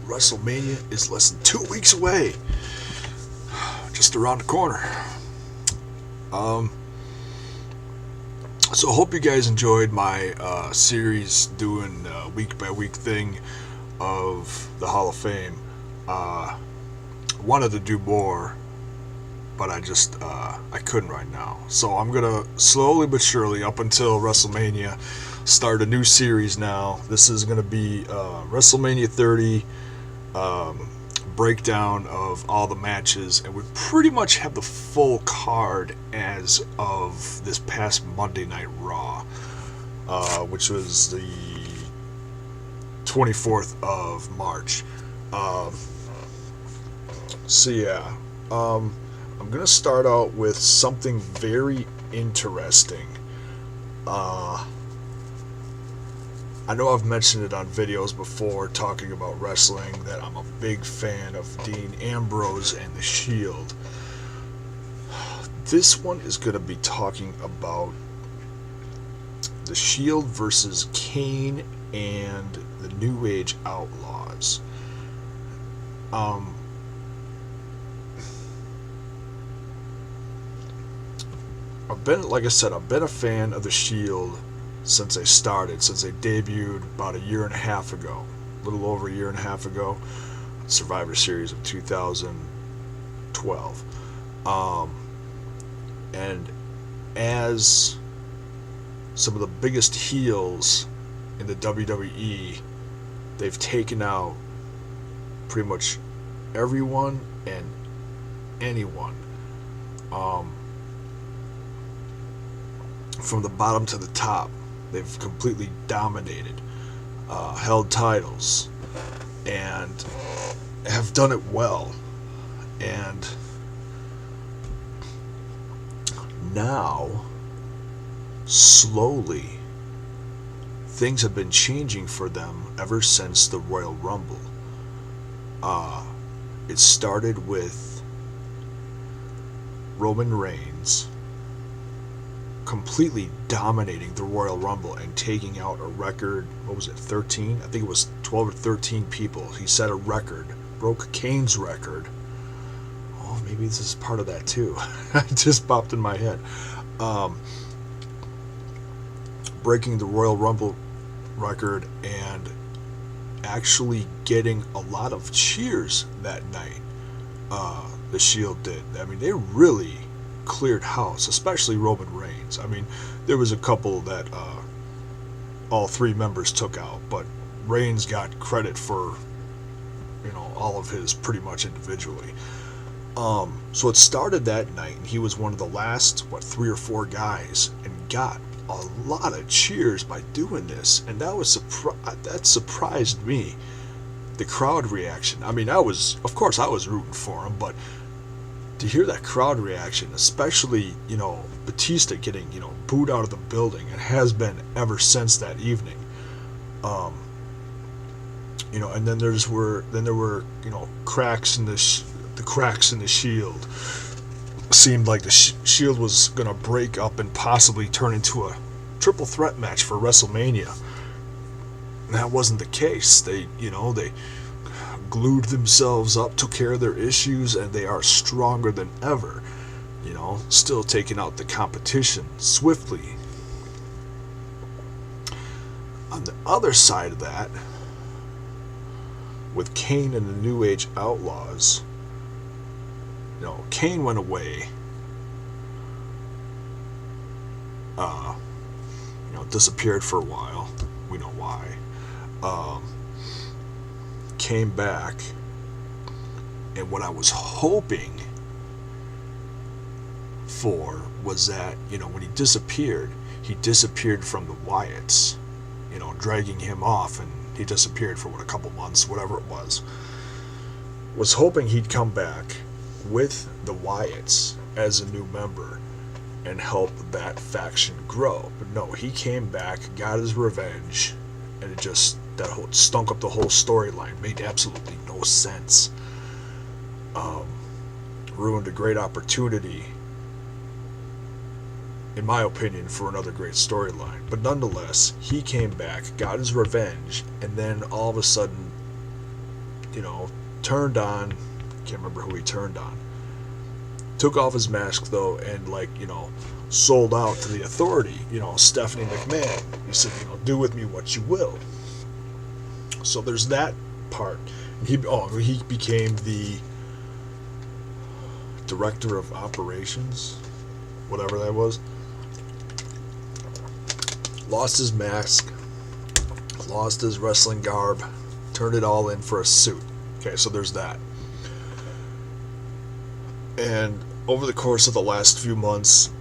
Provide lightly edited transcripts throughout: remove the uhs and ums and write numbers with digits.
WrestleMania is less than 2 weeks away. Just around the corner. So I hope you guys enjoyed my series doing week by week thing of the Hall of Fame. Wanted to do more, but I couldn't right now. So I'm gonna slowly but surely, up until WrestleMania, start a new series now. This is gonna be WrestleMania 30 breakdown of all the matches, and we pretty much have the full card as of this past Monday Night Raw, which was the 24th of March. I'm gonna start out with something very interesting. I know I've mentioned it on videos before talking about wrestling that I'm a big fan of Dean Ambrose and the Shield. This one is going to be talking about the Shield versus Kane and the New Age Outlaws. I've been a fan of the Shield since they debuted about a year and a half ago, a little over a year and a half ago, Survivor Series of 2012. And as some of the biggest heels in the WWE, they've taken out pretty much everyone and anyone. From the bottom to the top, they've completely dominated, held titles, and have done it well. And now, slowly, things have been changing for them ever since the Royal Rumble. It started with Roman Reigns completely dominating the Royal Rumble and taking out a record, 13? I think it was 12 or 13 people. He set a record, broke Kane's record. Oh, maybe this is part of that too. It just popped in my head. Breaking the Royal Rumble record and actually getting a lot of cheers that night. The Shield did. I mean, they really cleared house, especially Roman Reigns. I mean, there was a couple that all three members took out, but Reigns got credit for, all of his pretty much individually. So it started that night, and he was one of the last, 3 or 4 guys, and got a lot of cheers by doing this, and that surprised me. The crowd reaction. I mean, of course I was rooting for him, but to hear that crowd reaction, especially, Batista getting, booed out of the building, and has been ever since that evening. And then there were cracks in the Shield. Seemed like the Shield was gonna break up and possibly turn into a triple threat match for WrestleMania. And that wasn't the case. They glued themselves up, took care of their issues, and they are stronger than ever. Still taking out the competition swiftly. On the other side of that, with Kane and the New Age Outlaws, Kane went away. Disappeared for a while. We know why. Came back, and what I was hoping for was that, when he disappeared from the Wyatts, dragging him off, and he disappeared for a couple months, whatever it was hoping he'd come back with the Wyatts as a new member and help that faction grow. But no, he came back, got his revenge, and that stunk up the whole storyline. Made absolutely no sense. Ruined a great opportunity, in my opinion, for another great storyline. But nonetheless, he came back, got his revenge, and then all of a sudden, turned on, can't remember who he turned on. Took off his mask though, and sold out to the authority, Stephanie McMahon. He said, do with me what you will. So there's that part. He became the director of operations, whatever that was. Lost his mask, lost his wrestling garb, turned it all in for a suit. Okay, so there's that. And over the course of the last few months,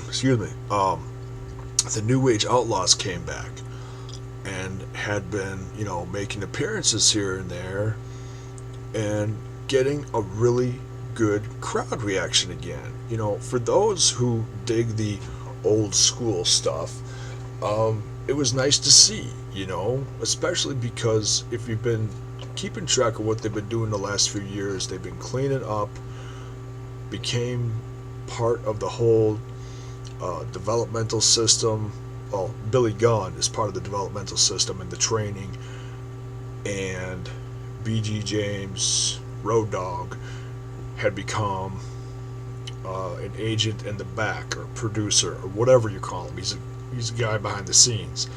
excuse me, the New Age Outlaws came back and had been, making appearances here and there and getting a really good crowd reaction again. For those who dig the old school stuff, it was nice to see, especially because if you've been keeping track of what they've been doing the last few years, they've been cleaning up, became part of the whole developmental system. Well, Billy Gunn is part of the developmental system and the training, and BG James, Road Dogg, had become an agent in the back, or producer, or whatever you call him. He's a guy behind the scenes.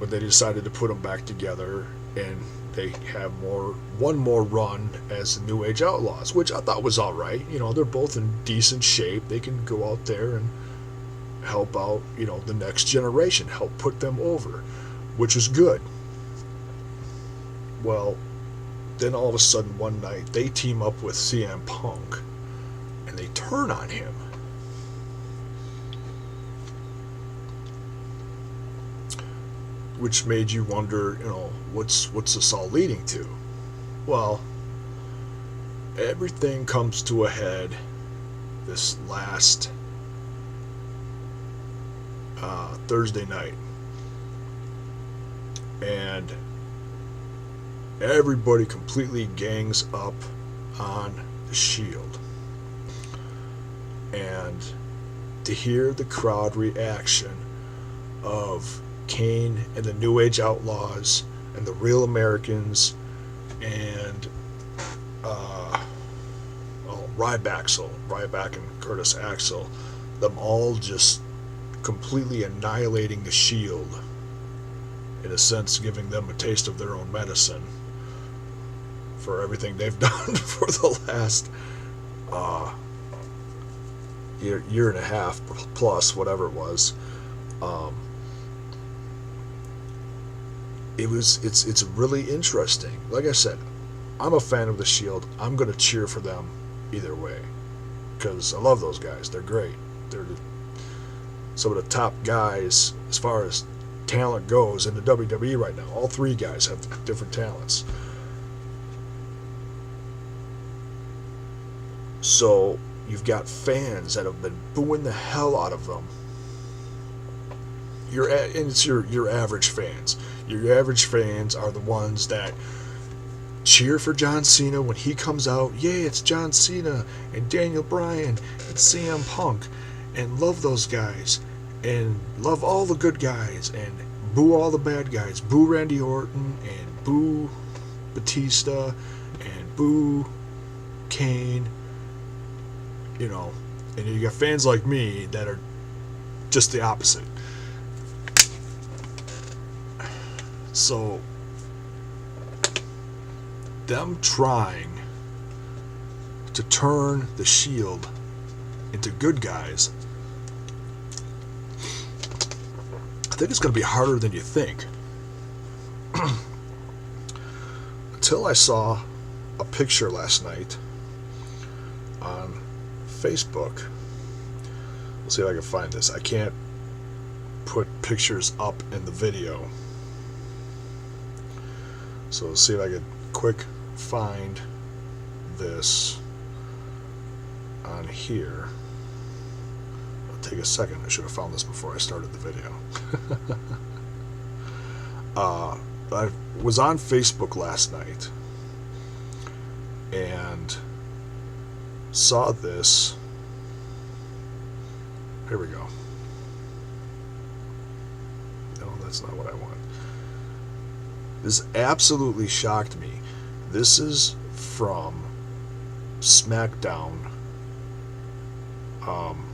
But they decided to put them back together, and they have one more run as the New Age Outlaws, which I thought was all right. They're both in decent shape. They can go out there and help out, the next generation, help put them over, which is good. Well, then all of a sudden one night they team up with CM Punk and they turn on him. Which made you wonder, what's this all leading to? Well, everything comes to a head this last Thursday night, and everybody completely gangs up on the Shield. And to hear the crowd reaction of Kane and the New Age Outlaws and the Real Americans and Ryback and Curtis Axel, them all just completely annihilating the Shield, in a sense giving them a taste of their own medicine for everything they've done for the last year and a half plus, whatever it was. It's really interesting. Like I said, I'm a fan of the Shield. I'm going to cheer for them either way, because I love those guys. They're great. They're some of the top guys as far as talent goes in the WWE right now. All three guys have different talents. So you've got fans that have been booing the hell out of them. And it's your average fans. Your average fans are the ones that cheer for John Cena when he comes out. Yay, it's John Cena and Daniel Bryan and CM Punk, and love those guys and love all the good guys and boo all the bad guys. Boo Randy Orton and boo Batista and boo Kane. And you got fans like me that are just the opposite. So, them trying to turn the Shield into good guys, I think it's going to be harder than you think. Until I saw a picture last night on Facebook. We'll see if I can find this. I can't put pictures up in the video. So let's see if I can quick find this on here. It'll take a second. I should have found this before I started the video. I was on Facebook last night and saw this. Here we go. No, that's not what I want. This absolutely shocked me. This is from SmackDown. Um,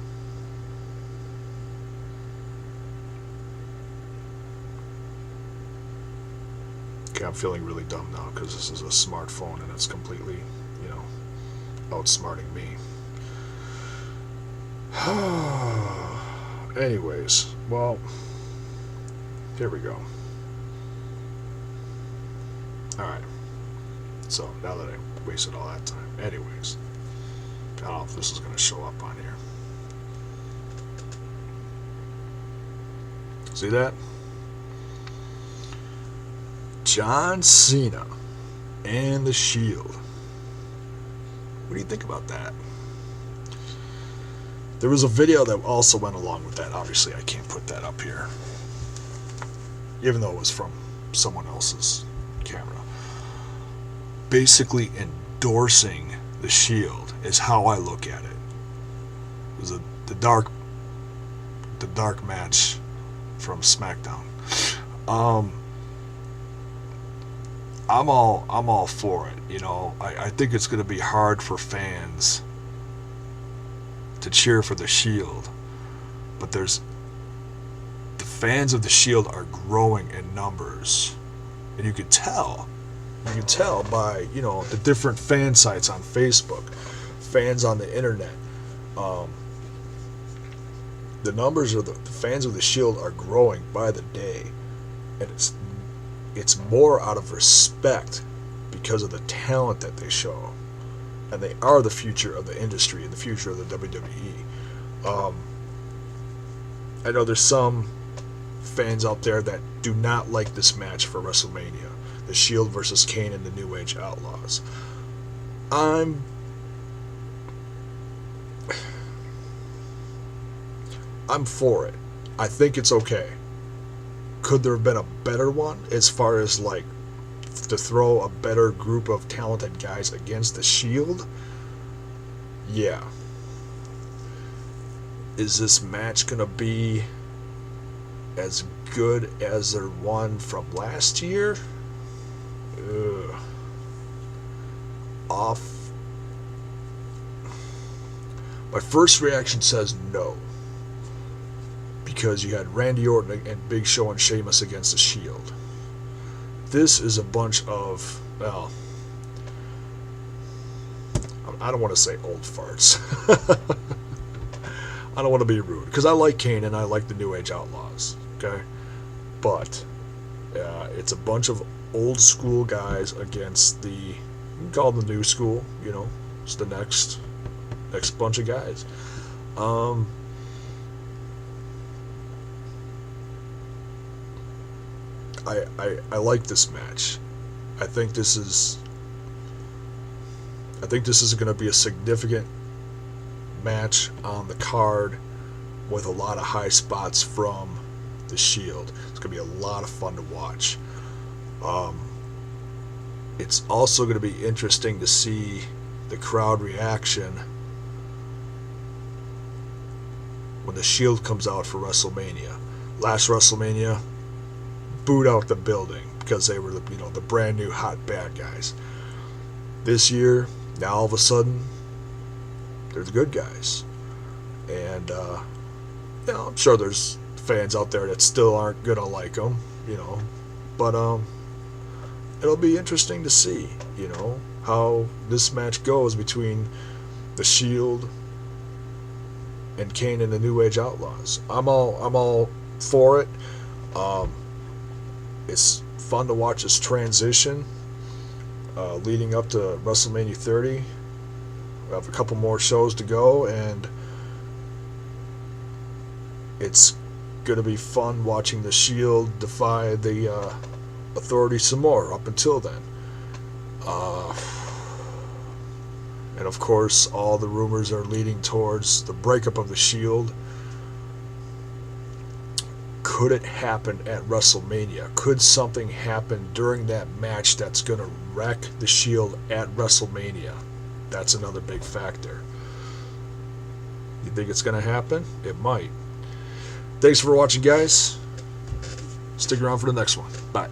okay, I'm feeling really dumb now because this is a smartphone and it's completely, outsmarting me. Anyways, well, here we go. Alright. So, now that I wasted all that time. Anyways. I don't know if this is going to show up on here. See that? John Cena and the Shield. What do you think about that? There was a video that also went along with that. Obviously, I can't put that up here, even though it was from someone else's camera. Basically endorsing the Shield is how I look at it. It was the dark match from SmackDown. I'm all for it. I think it's going to be hard for fans to cheer for the Shield, but the fans of the Shield are growing in numbers, and you can tell by the different fan sites on Facebook, fans on the internet. The numbers of the fans of the Shield are growing by the day, and it's more out of respect because of the talent that they show. And they are the future of the industry and the future of the WWE. I know there's some fans out there that do not like this match for WrestleMania. The Shield versus Kane and the New Age Outlaws. I'm for it. I think it's okay. Could there have been a better one as far as to throw a better group of talented guys against the Shield? Yeah. Is this match gonna be as good as their one from last year? My first reaction says no, because you had Randy Orton and Big Show and Sheamus against the Shield. This is a bunch of, well, I don't want to say old farts. I don't want to be rude, because I like Kane and I like the New Age Outlaws, okay? But it's a bunch of old school guys against you can call them the new school, it's the next bunch of guys. I like this match. I think this is going to be a significant match on the card with a lot of high spots from the Shield. It's going to be a lot of fun to watch. It's also going to be interesting to see the crowd reaction when the Shield comes out for WrestleMania. Last WrestleMania, booed out the building because they were the brand new hot bad guys. This year, now all of a sudden, they're the good guys. And I'm sure there's fans out there that still aren't gonna like them, but it'll be interesting to see, how this match goes between the Shield and Kane and the New Age Outlaws. I'm all for it. It's fun to watch this transition leading up to WrestleMania 30. We have a couple more shows to go, and it's going to be fun watching the Shield defy the Authority some more up until then. And of course, all the rumors are leading towards the breakup of the Shield. Could it happen at WrestleMania? Could something happen during that match that's going to wreck the Shield at WrestleMania? That's another big factor. You think it's going to happen? It might. Thanks for watching, guys. Stick around for the next one. Bye.